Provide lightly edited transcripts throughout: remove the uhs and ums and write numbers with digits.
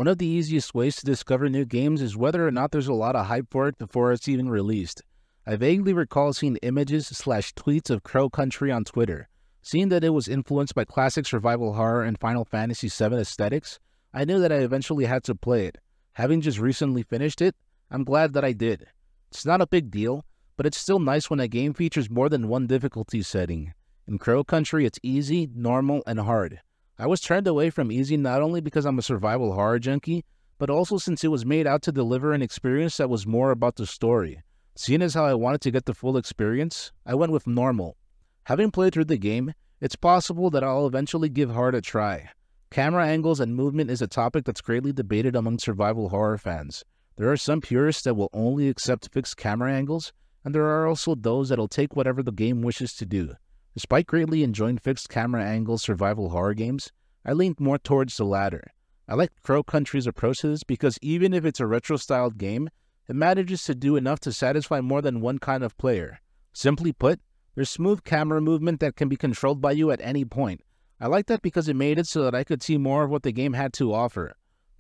One of the easiest ways to discover new games is whether or not there's a lot of hype for it before it's even released. I vaguely recall seeing images/tweets of Crow Country on Twitter. Seeing that it was influenced by classic survival horror and Final Fantasy VII aesthetics, I knew that I eventually had to play it. Having just recently finished it, I'm glad that I did. It's not a big deal, but it's still nice when a game features more than one difficulty setting. In Crow Country, it's easy, normal, and hard. I was turned away from easy not only because I'm a survival horror junkie, but also since it was made out to deliver an experience that was more about the story. Seeing as how I wanted to get the full experience, I went with normal. Having played through the game, it's possible that I'll eventually give hard a try. Camera angles and movement is a topic that's greatly debated among survival horror fans. There are some purists that will only accept fixed camera angles, and there are also those that'll take whatever the game wishes to do. Despite greatly enjoying fixed camera angle survival horror games, I leaned more towards the latter. I like Crow Country's approach to this because even if it's a retro-styled game, it manages to do enough to satisfy more than one kind of player. Simply put, there's smooth camera movement that can be controlled by you at any point. I like that because it made it so that I could see more of what the game had to offer.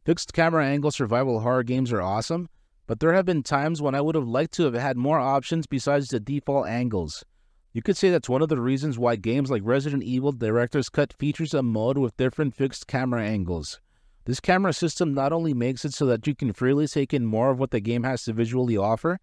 Fixed camera angle survival horror games are awesome, but there have been times when I would have liked to have had more options besides the default angles. You could say that's one of the reasons why games like Resident Evil Director's Cut features a mode with different fixed camera angles. This camera system not only makes it so that you can freely take in more of what the game has to visually offer,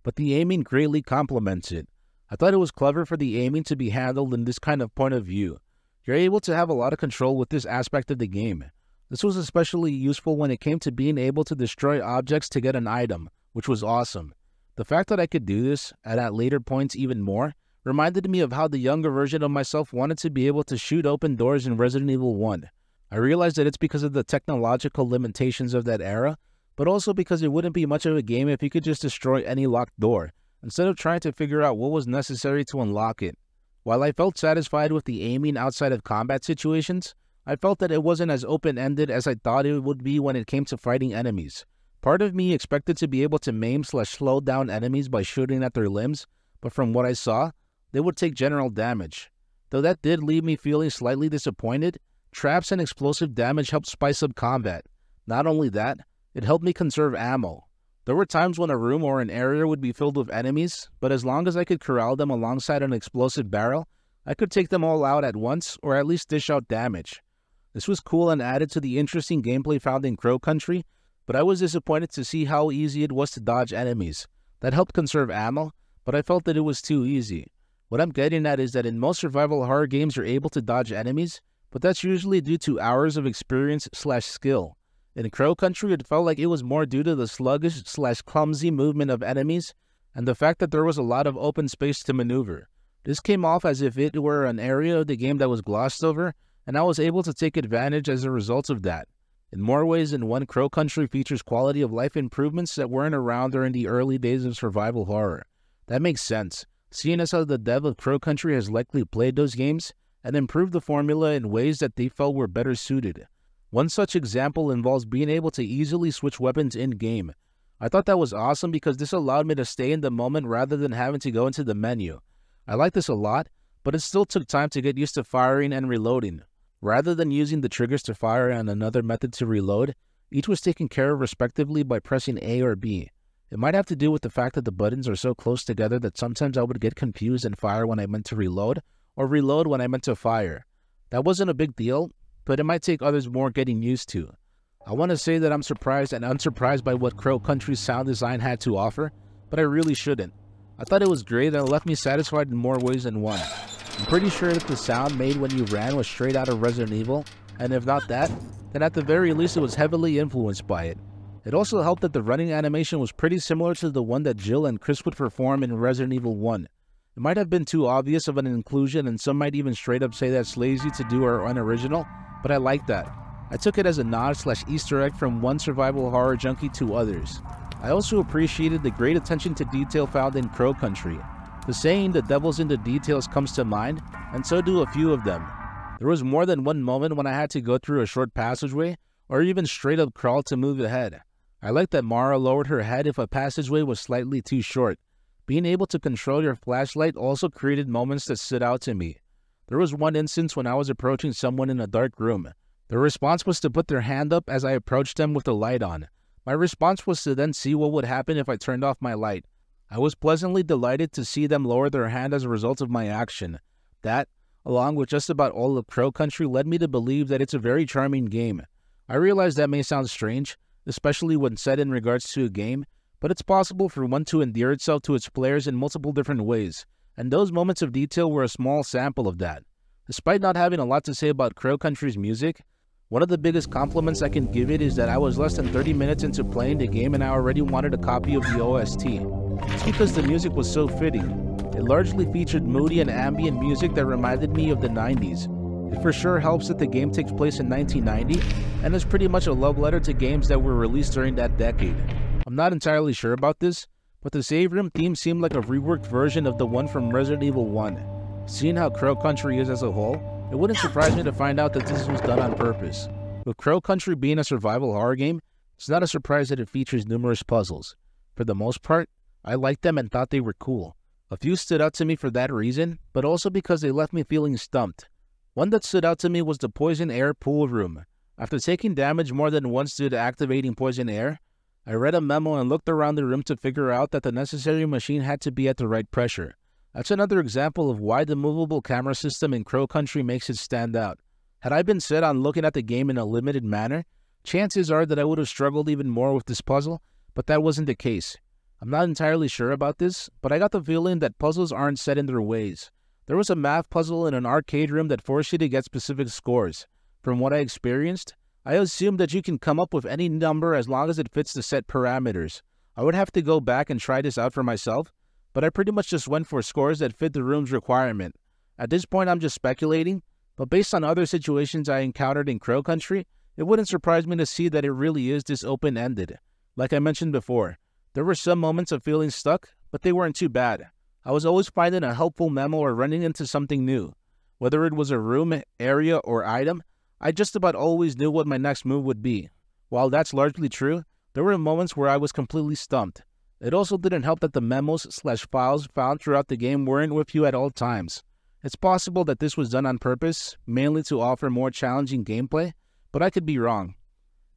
but the aiming greatly complements it. I thought it was clever for the aiming to be handled in this kind of point of view. You're able to have a lot of control with this aspect of the game. This was especially useful when it came to being able to destroy objects to get an item, which was awesome. The fact that I could do this, and at later points even more, reminded me of how the younger version of myself wanted to be able to shoot open doors in Resident Evil 1. I realized that it's because of the technological limitations of that era, but also because it wouldn't be much of a game if you could just destroy any locked door, instead of trying to figure out what was necessary to unlock it. While I felt satisfied with the aiming outside of combat situations, I felt that it wasn't as open-ended as I thought it would be when it came to fighting enemies. Part of me expected to be able to maim/slow down enemies by shooting at their limbs, but from what I saw, they would take general damage. Though that did leave me feeling slightly disappointed, traps and explosive damage helped spice up combat. Not only that, it helped me conserve ammo. There were times when a room or an area would be filled with enemies, but as long as I could corral them alongside an explosive barrel, I could take them all out at once or at least dish out damage. This was cool and added to the interesting gameplay found in Crow Country, but I was disappointed to see how easy it was to dodge enemies. That helped conserve ammo, but I felt that it was too easy. What I'm getting at is that in most survival horror games you're able to dodge enemies, but that's usually due to hours of experience/skill. In Crow Country, it felt like it was more due to the sluggish/clumsy movement of enemies and the fact that there was a lot of open space to maneuver. This came off as if it were an area of the game that was glossed over, and I was able to take advantage as a result of that. In more ways than one, Crow Country features quality of life improvements that weren't around during the early days of survival horror. That makes sense, seeing as how the dev of Crow Country has likely played those games and improved the formula in ways that they felt were better suited. One such example involves being able to easily switch weapons in-game. I thought that was awesome because this allowed me to stay in the moment rather than having to go into the menu. I like this a lot, but it still took time to get used to firing and reloading. Rather than using the triggers to fire and another method to reload, each was taken care of respectively by pressing A or B. It might have to do with the fact that the buttons are so close together that sometimes I would get confused and fire when I meant to reload, or reload when I meant to fire. That wasn't a big deal, but it might take others more getting used to. I want to say that I'm surprised and unsurprised by what Crow Country's sound design had to offer, but I really shouldn't. I thought it was great and it left me satisfied in more ways than one. I'm pretty sure that the sound made when you ran was straight out of Resident Evil, and if not that, then at the very least it was heavily influenced by it. It also helped that the running animation was pretty similar to the one that Jill and Chris would perform in Resident Evil 1. It might have been too obvious of an inclusion, and some might even straight up say that's lazy to do or unoriginal, but I like that. I took it as a nod/Easter egg from one survival horror junkie to others. I also appreciated the great attention to detail found in Crow Country. The saying, "the devil's in the details," comes to mind, and so do a few of them. There was more than one moment when I had to go through a short passageway, or even straight up crawl to move ahead. I liked that Mara lowered her head if a passageway was slightly too short. Being able to control your flashlight also created moments that stood out to me. There was one instance when I was approaching someone in a dark room. Their response was to put their hand up as I approached them with the light on. My response was to then see what would happen if I turned off my light. I was pleasantly delighted to see them lower their hand as a result of my action. That, along with just about all of Crow Country, led me to believe that it's a very charming game. I realize that may sound strange, especially when said in regards to a game, but it's possible for one to endear itself to its players in multiple different ways, and those moments of detail were a small sample of that. Despite not having a lot to say about Crow Country's music, one of the biggest compliments I can give it is that I was less than 30 minutes into playing the game and I already wanted a copy of the OST. It's because the music was so fitting. It largely featured moody and ambient music that reminded me of the 90s. It for sure helps that the game takes place in 1990 and is pretty much a love letter to games that were released during that decade. I'm not entirely sure about this, but the save room theme seemed like a reworked version of the one from Resident Evil 1. Seeing how Crow Country is as a whole, it wouldn't surprise me to find out that this was done on purpose. With Crow Country being a survival horror game, it's not a surprise that it features numerous puzzles. For the most part, I liked them and thought they were cool. A few stood out to me for that reason, but also because they left me feeling stumped. One that stood out to me was the poison air pool room. After taking damage more than once due to activating poison air, I read a memo and looked around the room to figure out that the necessary machine had to be at the right pressure. That's another example of why the movable camera system in Crow Country makes it stand out. Had I been set on looking at the game in a limited manner, chances are that I would have struggled even more with this puzzle, but that wasn't the case. I'm not entirely sure about this, but I got the feeling that puzzles aren't set in their ways. There was a math puzzle in an arcade room that forced you to get specific scores. From what I experienced, I assumed that you can come up with any number as long as it fits the set parameters. I would have to go back and try this out for myself, but I pretty much just went for scores that fit the room's requirement. At this point, I'm just speculating, but based on other situations I encountered in Crow Country, it wouldn't surprise me to see that it really is this open-ended. Like I mentioned before, there were some moments of feeling stuck, but they weren't too bad. I was always finding a helpful memo or running into something new. Whether it was a room, area, or item, I just about always knew what my next move would be. While that's largely true, there were moments where I was completely stumped. It also didn't help that the memos/files found throughout the game weren't with you at all times. It's possible that this was done on purpose, mainly to offer more challenging gameplay, but I could be wrong.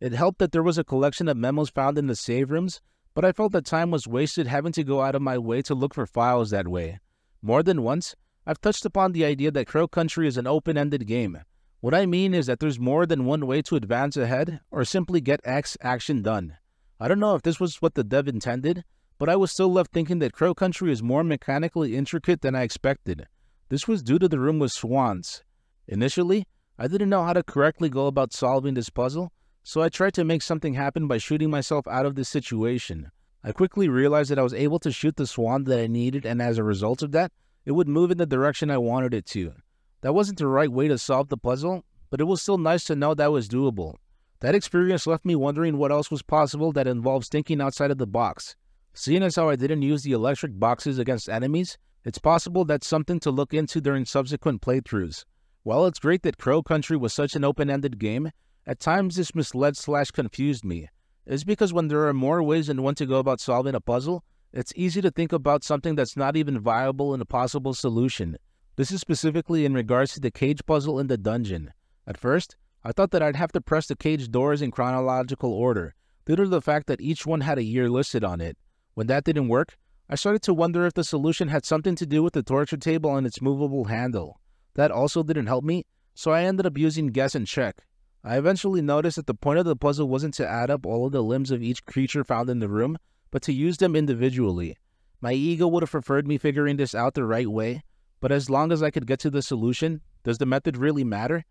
It helped that there was a collection of memos found in the save rooms, but I felt that time was wasted having to go out of my way to look for files that way. More than once, I've touched upon the idea that Crow Country is an open-ended game. What I mean is that there's more than one way to advance ahead or simply get X action done. I don't know if this was what the dev intended, but I was still left thinking that Crow Country is more mechanically intricate than I expected. This was due to the room with swans. Initially, I didn't know how to correctly go about solving this puzzle, so I tried to make something happen by shooting myself out of this situation. I quickly realized that I was able to shoot the swan that I needed, and as a result of that, it would move in the direction I wanted it to. That wasn't the right way to solve the puzzle, but it was still nice to know that was doable. That experience left me wondering what else was possible that involves thinking outside of the box. Seeing as how I didn't use the electric boxes against enemies, it's possible that's something to look into during subsequent playthroughs. While it's great that Crow Country was such an open-ended game, at times this misled/confused me. It's because when there are more ways than one to go about solving a puzzle, it's easy to think about something that's not even viable in a possible solution. This is specifically in regards to the cage puzzle in the dungeon. At first, I thought that I'd have to press the cage doors in chronological order, due to the fact that each one had a year listed on it. When that didn't work, I started to wonder if the solution had something to do with the torture table and its movable handle. That also didn't help me, so I ended up using guess and check. I eventually noticed that the point of the puzzle wasn't to add up all of the limbs of each creature found in the room, but to use them individually. My ego would have preferred me figuring this out the right way, but as long as I could get to the solution, does the method really matter?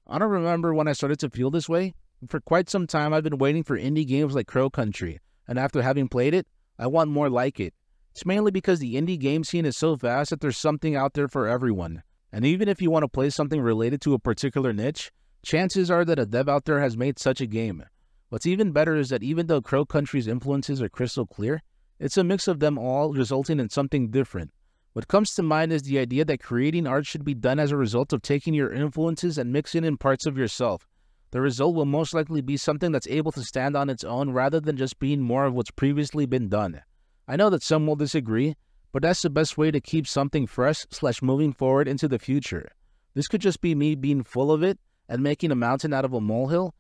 I don't remember when I started to feel this way. For quite some time I've been waiting for indie games like Crow Country, and after having played it, I want more like it. It's mainly because the indie game scene is so vast that there's something out there for everyone. And even if you want to play something related to a particular niche, chances are that a dev out there has made such a game. What's even better is that even though Crow Country's influences are crystal clear, it's a mix of them all resulting in something different. What comes to mind is the idea that creating art should be done as a result of taking your influences and mixing in parts of yourself. The result will most likely be something that's able to stand on its own rather than just being more of what's previously been done. I know that some will disagree, but that's the best way to keep something fresh/moving forward into the future. This could just be me being full of it and making a mountain out of a molehill,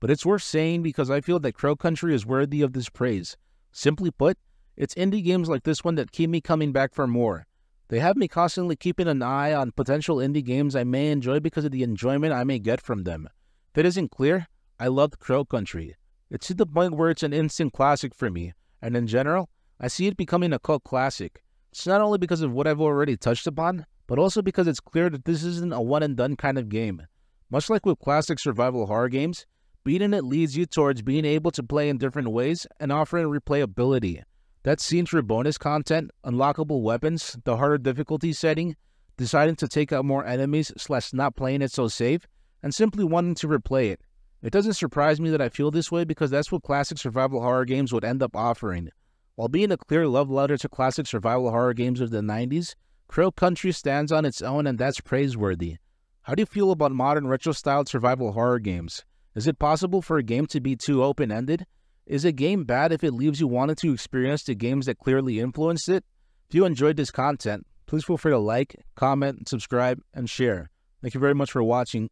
but it's worth saying because I feel that Crow Country is worthy of this praise. Simply put, it's indie games like this one that keep me coming back for more. They have me constantly keeping an eye on potential indie games I may enjoy because of the enjoyment I may get from them. If it isn't clear, I loved Crow Country. It's to the point where it's an instant classic for me, and in general, I see it becoming a cult classic. It's not only because of what I've already touched upon, but also because it's clear that this isn't a one-and-done kind of game. Much like with classic survival horror games, beating it leads you towards being able to play in different ways and offering replayability. That's seen through bonus content, unlockable weapons, the harder difficulty setting, deciding to take out more enemies / not playing it so safe, and simply wanting to replay it. It doesn't surprise me that I feel this way because that's what classic survival horror games would end up offering. While being a clear love letter to classic survival horror games of the 90s, Crow Country stands on its own and that's praiseworthy. How do you feel about modern retro-styled survival horror games? Is it possible for a game to be too open-ended? Is a game bad if it leaves you wanting to experience the games that clearly influenced it? If you enjoyed this content, please feel free to like, comment, subscribe, and share. Thank you very much for watching.